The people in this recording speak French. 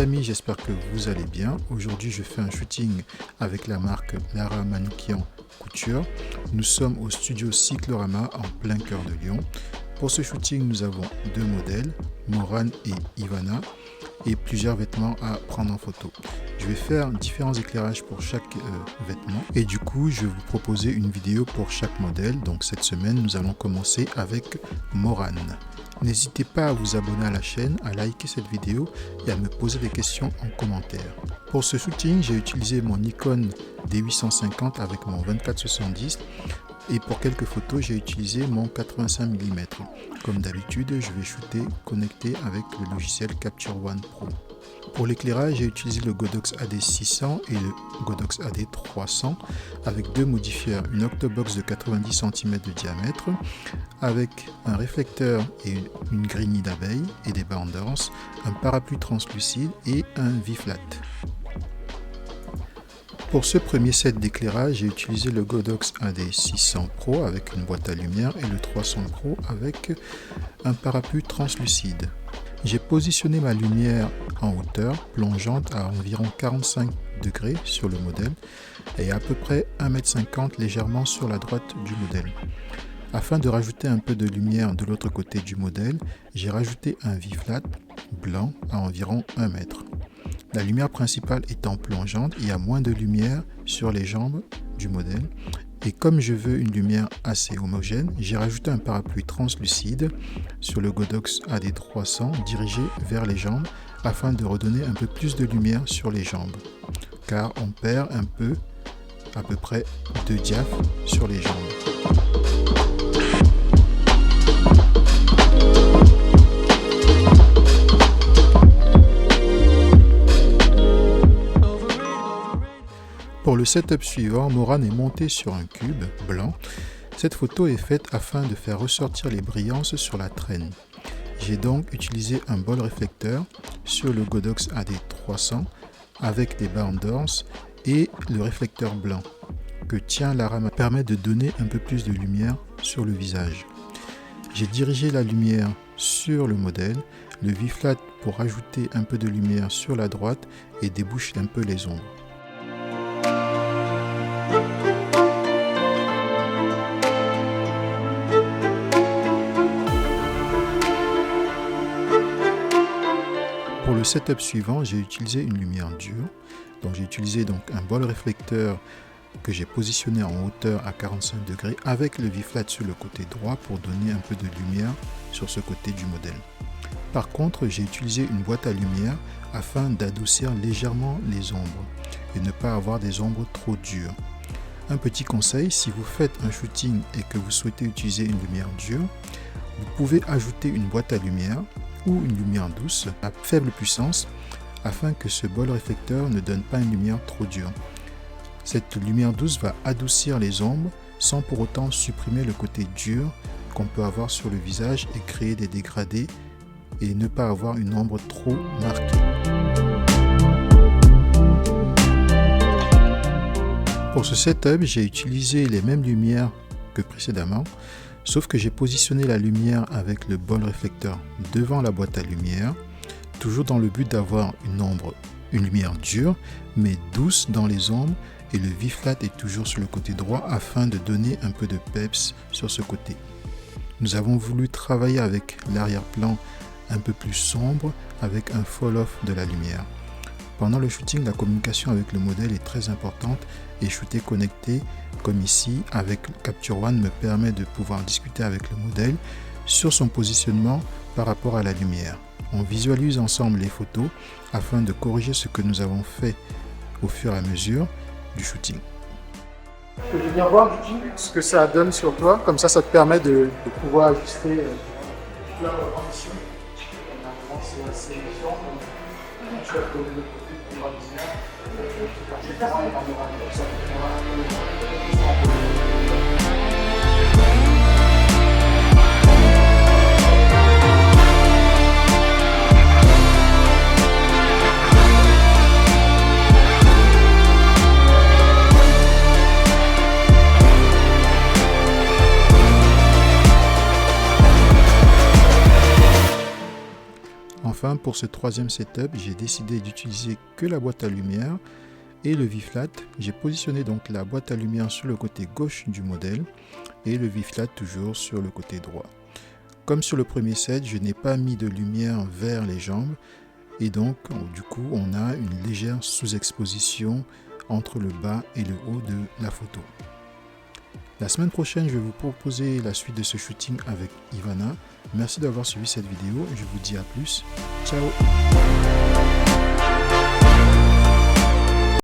amis, j'espère que vous allez bien. Aujourd'hui, je fais un shooting avec la marque Lara Manoukian Couture. Nous sommes au studio Cyclorama en plein cœur de Lyon. Pour ce shooting, nous avons deux modèles, Morane et Ivana, et plusieurs vêtements à prendre en photo. Je vais faire différents éclairages pour chaque vêtement et du coup je vais vous proposer une vidéo pour chaque modèle. Donc cette semaine nous allons commencer avec Morane. N'hésitez pas à vous abonner à la chaîne, à liker cette vidéo et à me poser des questions en commentaire. Pour ce shooting, j'ai utilisé mon Nikon D850 avec mon 24-70 et pour quelques photos, j'ai utilisé mon 85 mm. Comme d'habitude, je vais shooter connecté avec le logiciel Capture One Pro. Pour l'éclairage, j'ai utilisé le Godox AD600 et le Godox AD300 avec deux modifieurs, une octobox de 90 cm de diamètre avec un réflecteur et une grille d'abeille et des banders, un parapluie translucide et un V-flat. Pour ce premier set d'éclairage, j'ai utilisé le Godox AD600 Pro avec une boîte à lumière et le 300 Pro avec un parapluie translucide. J'ai positionné ma lumière en hauteur, plongeante à environ 45 degrés sur le modèle et à peu près 1,50 m légèrement sur la droite du modèle. Afin de rajouter un peu de lumière de l'autre côté du modèle, j'ai rajouté un V-flat blanc à environ 1 mètre. La lumière principale étant plongeante, il y a moins de lumière sur les jambes du modèle. Et comme je veux une lumière assez homogène, j'ai rajouté un parapluie translucide sur le Godox AD300 dirigé vers les jambes afin de redonner un peu plus de lumière sur les jambes. Car on perd un peu, à peu près 2 diaph sur les jambes. Pour le setup suivant, Morane est montée sur un cube blanc. Cette photo est faite afin de faire ressortir les brillances sur la traîne. J'ai donc utilisé un bol réflecteur sur le Godox AD300 avec des banders et le réflecteur blanc que tient Lara permet de donner un peu plus de lumière sur le visage. J'ai dirigé la lumière sur le modèle, le V-flat pour ajouter un peu de lumière sur la droite et déboucher un peu les ombres. Pour le setup suivant, j'ai utilisé une lumière dure. Donc j'ai utilisé un bol réflecteur que j'ai positionné en hauteur à 45 degrés avec le V-flat sur le côté droit pour donner un peu de lumière sur ce côté du modèle. Par contre, j'ai utilisé une boîte à lumière afin d'adoucir légèrement les ombres et ne pas avoir des ombres trop dures. Un petit conseil, si vous faites un shooting et que vous souhaitez utiliser une lumière dure, vous pouvez ajouter une boîte à lumière ou une lumière douce à faible puissance afin que ce bol réflecteur ne donne pas une lumière trop dure. Cette lumière douce va adoucir les ombres sans pour autant supprimer le côté dur qu'on peut avoir sur le visage et créer des dégradés et ne pas avoir une ombre trop marquée. Pour ce setup, j'ai utilisé les mêmes lumières que précédemment, sauf que j'ai positionné la lumière avec le bol réflecteur devant la boîte à lumière, toujours dans le but d'avoir une lumière dure, mais douce dans les ombres, et le V-flat est toujours sur le côté droit afin de donner un peu de peps sur ce côté. Nous avons voulu travailler avec l'arrière-plan un peu plus sombre avec un fall-off de la lumière. Pendant le shooting, la communication avec le modèle est très importante et shooter connecté comme ici avec Capture One me permet de pouvoir discuter avec le modèle sur son positionnement par rapport à la lumière. On visualise ensemble les photos afin de corriger ce que nous avons fait au fur et à mesure du shooting. Je vais venir voir ce que ça donne sur toi, comme ça te permet de pouvoir ajuster la rendition. C'est assez évident, tu vas donner le côté pour la lumière. Enfin, pour ce troisième setup, j'ai décidé d'utiliser que la boîte à lumière et le V-flat. J'ai positionné donc la boîte à lumière sur le côté gauche du modèle et le V-flat toujours sur le côté droit. Comme sur le premier set, je n'ai pas mis de lumière vers les jambes et donc du coup on a une légère sous-exposition entre le bas et le haut de la photo. La semaine prochaine, je vais vous proposer la suite de ce shooting avec Ivana. Merci d'avoir suivi cette vidéo et je vous dis à plus. Ciao!